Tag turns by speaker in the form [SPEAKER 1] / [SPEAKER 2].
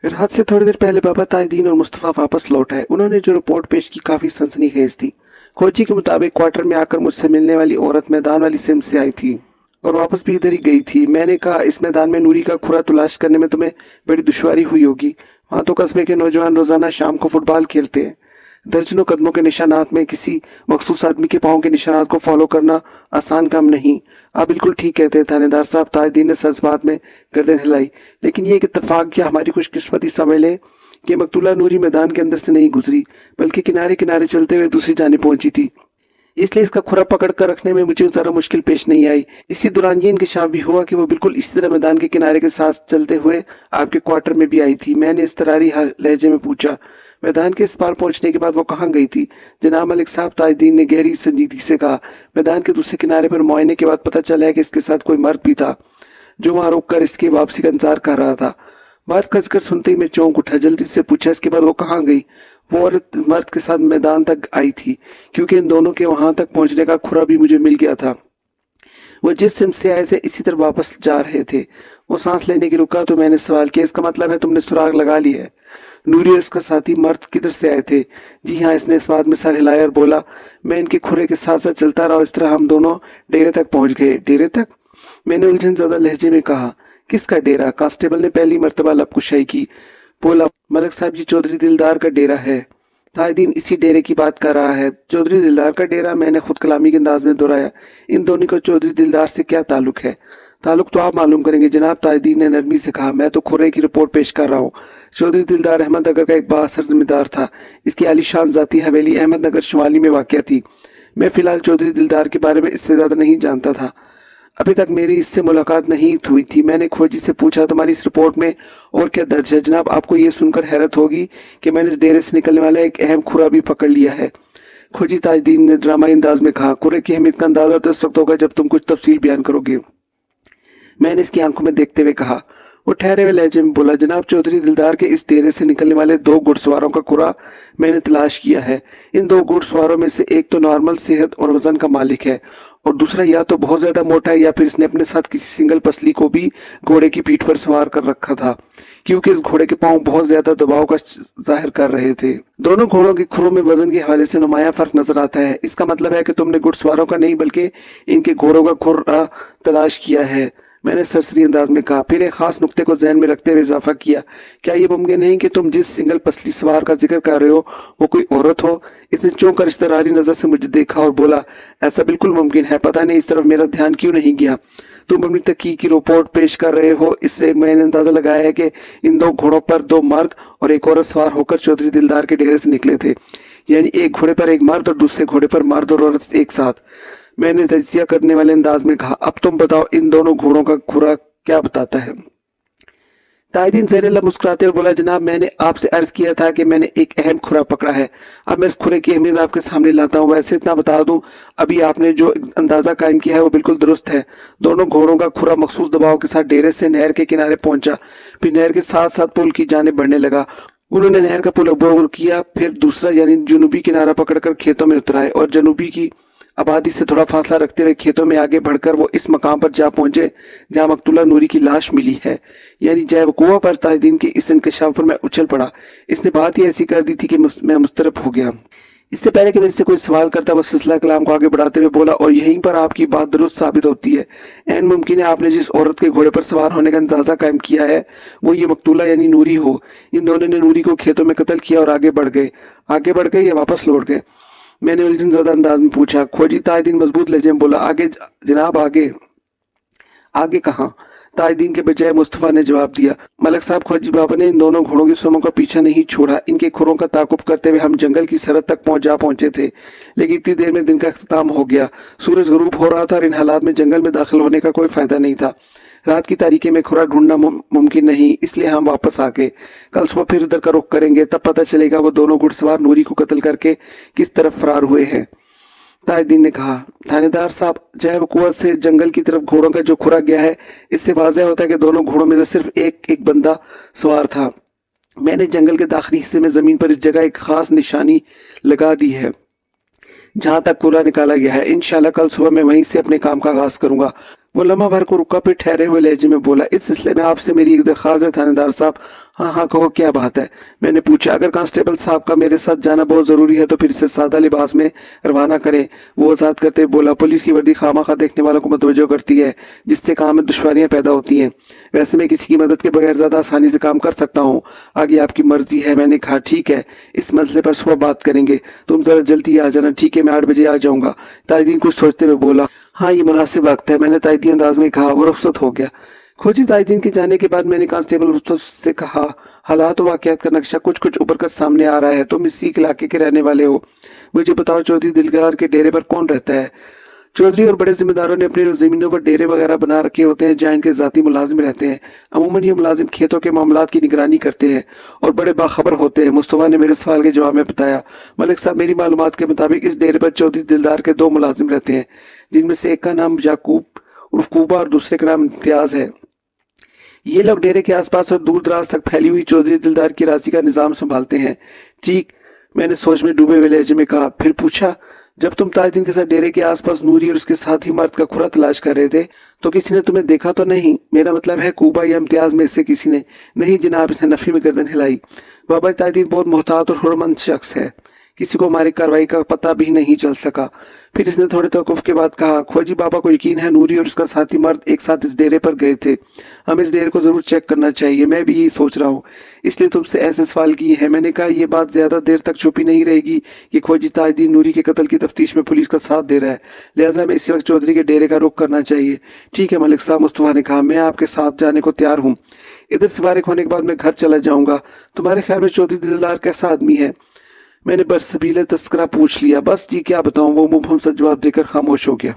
[SPEAKER 1] रात से थोड़ी देर पहले बाबा ताजुद्दीन और मुस्तफ़ा वापस लौट आए। उन्होंने जो रिपोर्ट पेश की काफी सनसनीखेज थी। खोजी के मुताबिक क्वार्टर में आकर मुझसे मिलने वाली औरत मैदान वाली सिम से आई थी और वापस भी इधर ही गई थी। मैंने कहा, इस मैदान में नूरी का खुरा तलाश करने में तुम्हें बड़ी दुश्वारी हुई होगी। वहां तो कस्बे के नौजवान रोजाना शाम को फुटबॉल खेलते हैं। दर्जनों कदमों के निशानात में किसी मखसूस आदमी के पाँव के निशानात को फॉलो करना आसान काम नहीं। आप बिल्कुल ठीक कहते हैं थानेदार साहब, ताजुद्दीन ने सच बात में गर्दन हिलाई। लेकिन ये एक इत्तेफाक या हमारी खुशकिस्मती समझ लें कि मकतूला नूरी मैदान के अंदर से नहीं गुजरी, बल्कि किनारे किनारे चलते हुए दूसरी जानिब पहुंची थी। इसलिए इसका खुरा पकड़ कर रखने में मुझे ज़रा मुश्किल पेश नहीं आई। इसी दौरान ये इंकशाफ भी हुआ कि वो बिल्कुल इसी तरह मैदान के किनारे के साथ चलते हुए आपके क्वार्टर में भी आई थी। मैंने इस तरारी लहजे में पूछा, मैदान के इस पार पहुंचने के बाद वो कहाँ गई थी? जनाब मलिक साहब, ताजुद्दीन ने गहरी संजीदगी से कहा, मैदान के दूसरे किनारे पर मुआयने के बाद पता चला है कि इसके साथ कोई मर्द भी था जो वहां रुक कर इसकी वापसी का इंतजार कर रहा था। मर्द का जिक्र सुनते ही मैं चौंक उठा। जल्दी से पूछा, इसके बाद वो कहाँ गई? वो औरत मर्द के साथ मैदान तक आई थी, क्योंकि इन दोनों के वहां तक पहुंचने का खुरा भी मुझे मिल गया था। वो जिस सिम से आए थे इसी तरह वापस जा रहे थे। वो सांस लेने की रुका तो मैंने सवाल किया, इसका मतलब है तुमने सुराग लगा लिया है? नूरी और इसका साथी मर्द किधर से आए थे? जी हाँ, इसने इस बात में सर हिलाया और बोला, मैं इनके खुरे के साथ साथ चलता रहा। इस तरह हम दोनों डेरे तक पहुंच गए। डेरे तक? मैंने उलझन ज़्यादा लहजे में कहा। किसका डेरा? कांस्टेबल ने पहली मर्तबा लबकुशाई की। बोला, मलिक साहब जी, चौधरी दिलदार का डेरा है। ताजुद्दीन इसी डेरे की बात कर रहा है। चौधरी दिलदार का डेरा? मैंने खुद कलामी के अंदाज में दोहराया। इन दोनों का चौधरी दिलदार से क्या ताल्लुक है? ताल्लुक तो आप मालूम करेंगे जनाब, ताजुद्दीन ने नरमी से कहा। मैं तो खुरे की रिपोर्ट पेश कर रहा हूँ। चौधरी दिलदार अहमद नगर का एक बाअसर जिम्मेदार था। इसकी आलीशान जाती हवेली अहमद नगर शुमाली में वाक़या थी। मैं फिलहाल चौधरी दिलदार के बारे में इससे ज्यादा नहीं जानता था। अभी तक मेरी इससे मुलाकात नहीं हुई थी। मैंने खोजी से पूछा, तुम्हारी इस रिपोर्ट में और क्या दर्ज है? जनाब, आपको ये सुनकर हैरत होगी कि मैंने इस डेरे से निकलने वाला एक अहम खुरा भी पकड़ लिया है। खोजी, ताजुद्दीन ने ड्रामाई अंदाज में कहा। खुरे की अहमियत का अंदाजा तो इस वक्त होगा जब तुम कुछ तफसील बयान करोगे। मैंने इसकी आंखों में देखते हुए कहा। वो ठहरे हुए लहजे में बोला, जनाब, चौधरी दिलदार के इस डेरे से निकलने वाले 2 घुड़सवारों का खुरा मैंने तलाश किया है। इन 2 घुड़सवारों में से एक तो नॉर्मल सेहत और वजन का मालिक है और दूसरा या तो बहुत ज्यादा मोटा है या फिर इसने अपने साथ किसी सिंगल पसली को भी घोड़े की पीठ पर सवार कर रखा था, क्योंकि इस घोड़े के पांव बहुत ज्यादा दबाव का जाहिर कर रहे थे। दोनों घोड़ों के खुरों में वजन के हवाले से नुमाया फर्क नजर आता है। इसका मतलब है कि तुमने घुड़सवारों का नहीं बल्कि इनके घोड़ों का खुरा तलाश किया है। मैंने सरसरी अंदाज में कहा। फिर एक खास नुक्ते को ज़हन में रखते हुए इजाफा किया, क्या ये मुमकिन नहीं कि तुम जिस सिंगल पसली सवार का जिक्र कर रहे हो वो कोई औरत हो? इसने चौंक कर इस्तरारी नजर से मुझे देखा और बोला, ऐसा बिल्कुल मुमकिन है। पता नहीं इस तरफ मेरा ध्यान क्यों नहीं गया। तुम अपनी तहकीक की रिपोर्ट पेश कर रहे हो, इससे मैंने अंदाजा लगाया है कि इन 2 घोड़ों पर 2 मर्द और एक औरत सवार होकर चौधरी दिलदार के डेरे से निकले थे। यानी एक घोड़े पर एक मर्द और दूसरे घोड़े पर मर्द और औरत एक साथ। मैंने तजिया करने वाले अंदाज में कहा, अब तुम बताओ इन दोनों घोड़ों का खुरा क्या बताता है? ताजुद्दीन ज़हरीला मुस्कुराते हुए बोला, जनाब, मैंने आपसे अर्ज किया था कि मैंने एक अहम खुरा पकड़ा है। अब मैं इस खुरे की अहमियत आपके सामने लाता हूँ। वैसे इतना बता दूं, अभी आपने जो अंदाजा कायम किया है वो बिल्कुल दुरुस्त है। दोनों घोड़ों का खुरा मखसूस दबाव के साथ डेरे से नहर के किनारे पहुंचा, फिर नहर के साथ साथ पुल की जानिब बढ़ने लगा। उन्होंने नहर का पुल अबूर किया, फिर दूसरा यानी जनूबी किनारा पकड़कर खेतों में उतराए और जनूबी की आबादी से थोड़ा फासला रखते हुए खेतों में आगे बढ़कर वो इस मकाम पर जा पहुंचे जहां मकतूला नूरी की लाश मिली है। यानी जैवकुआ पर ताजुद्दीन के इस इंकशाफ पर मैं उछल पड़ा। इसने बात ही ऐसी कर दी थी कि मैं मुस्तरब हो गया। इससे पहले कि मैं इससे कोई सवाल करता, वो सिलसिला कलाम को आगे बढ़ाते हुए बोला, और यहीं पर आपकी बात दुरुस्त साबित होती है। ऐन मुमकिन है आपने जिस औरत के घोड़े पर सवार होने का अंदाजा कायम किया है वो ये मकतूला यानी नूरी हो। इन दोनों ने नूरी को खेतों में कत्ल किया और आगे बढ़ गए या वापस लौट गए? मैंने उलझन ज़्यादा अंदाज में पूछा। खोजी, ताजुद्दीन मजबूत लहजे में बोला, आगे जनाब, आगे। आगे कहाँ? ताजुद्दीन के बजाय मुस्तफ़ा ने जवाब दिया। मलिक साहब, खोजी बाबा ने इन दोनों घोड़ों की सुमों का पीछा नहीं छोड़ा। इनके खुरों का ताकुब करते हुए हम जंगल की सरहद तक पहुंचे थे, लेकिन इतनी देर में दिन का अख्ताम हो गया। सूरज गरूब हो रहा था और इन हालात में जंगल में दाखिल होने का कोई फायदा नहीं था। रात की तारीकी में खुरा ढूंढना मुमकिन नहीं, इसलिए हम वापस आ गए। कल सुबह फिर उधर का रुख करेंगे, तब पता चलेगा वो दोनों घुड़सवार नूरी को कत्ल करके किस तरफ फरार हुए हैं। ताजुद्दीन ने कहा, थानेदार साहब, जैवकुआ से जंगल की तरफ घोड़ों का जो खुरा गया है, इससे वाज़ेह होता है कि दोनों घोड़ों में से सिर्फ एक बंदा सवार था। मैंने जंगल के दाखिली हिस्से में जमीन पर इस जगह एक खास निशानी लगा दी है जहां तक खुरा निकाला गया है। इंशाल्लाह कल सुबह मैं वहीं से अपने काम का आगाज करूंगा। वो लम्हा भर को रुका, फिर ठहरे हुए लहजे में बोला, इस सिलसिले में आपसे मेरी एक दरख्वास्त है थानेदार साहब। हाँ हाँ कहो, क्या बात है? मैंने पूछा। अगर कांस्टेबल साहब का मेरे साथ जाना बहुत ज़रूरी है तो फिर इसे सादा लिबास में रवाना करें। वो वजाहत करते हुए बोला, पुलिस की वर्दी खामखा देखने वालों को मतवज्जो करती है, जिससे काम में दुश्वारियाँ पैदा होती हैं। वैसे मैं किसी की मदद के बगैर ज़्यादा आसानी से काम कर सकता हूँ, आगे आपकी मर्जी है। मैंने कहा ठीक है, इस मसले पर सुबह बात करेंगे, तुम ज़रा जल्दी आ जाना। ठीक है, मैं 8 बजे आ जाऊँगा। ताजुद्दीन कुछ सोचते हुए बोला, हाँ ये मुनासिब वक्त है। मैंने ताइदी अंदाज में कहा। वो रुखसत हो गया। खोजी ताजुद्दीन के जाने के बाद मैंने कांस्टेबल रुस्तम से कहा, हालात और वाकयात का नक्शा कुछ कुछ उभर कर सामने आ रहा है। तुम इसी इलाके के रहने वाले हो, मुझे बताओ चौधरी दिलगार के डेरे पर कौन रहता है? चौधरी और बड़े जिम्मेदारों ने अपनी जमीनों पर डेरे वगैरह बना रखे होते हैं जहाँ इनके जाती मुलाजिम रहते हैं। अमूमन ये मुलाजिम खेतों के मामलात की निगरानी करते हैं और बड़े बाखबर होते हैं। मुस्तफा ने मेरे सवाल के जवाब में बताया, मलिक साहब मेरी मालूमात के मुताबिक इस डेरे पर चौधरी दिलदार के 2 मुलाजिम रहते हैं, जिनमें से एक का नाम याकूब उर्फ कूबा और दूसरे का नाम इम्तियाज है। ये लोग डेरे के आसपास और दूर दराज तक फैली हुई चौधरी दिलदार की राशि का निजाम संभालते हैं। ठीक, मैंने सोच में डूबे हुए लहजे में कहा। फिर पूछा, जब तुम ताजुद्दीन के साथ डेरे के आसपास नूरी और उसके साथी मर्द का खुरा तलाश कर रहे थे तो किसी ने तुम्हें देखा तो नहीं? मेरा मतलब है कूबा या इम्तियाज में से किसी ने? नहीं जनाब, इसने नफी में गर्दन हिलाई। बाबा ताजुद्दीन बहुत मोहतात और हुर्मंद शख्स है, किसी को हमारी कार्रवाई का पता भी नहीं चल सका। फिर इसने थोड़े तवक्कुफ के बाद कहा, खोजी बाबा को यकीन है नूरी और उसका साथी मर्द एक साथ इस डेरे पर गए थे। हमें इस डेरे को जरूर चेक करना चाहिए। मैं भी यही सोच रहा हूँ, इसलिए तुमसे ऐसे सवाल किए हैं। मैंने कहा यह बात ज्यादा देर तक छुपी नहीं रहेगी कि खोजी ताजुद्दीन नूरी के कत्ल की तफ्तीश में पुलिस का साथ दे रहा है, लिहाजा हमें इसी वक्त चौधरी के डेरे का रुख करना चाहिए। ठीक है मलिक साहब, मुस्तफा ने कहा, मैं आपके साथ जाने को तैयार हूँ। इधर से फारिग होने के बाद मैं घर चला जाऊंगा। तुम्हारे ख्याल में चौधरी दिलदार कैसा आदमी है? मैंने बस सबीले तस्करा पूछ लिया। बस जी क्या बताऊं, वो मुबहम सा जवाब देकर खामोश हो गया।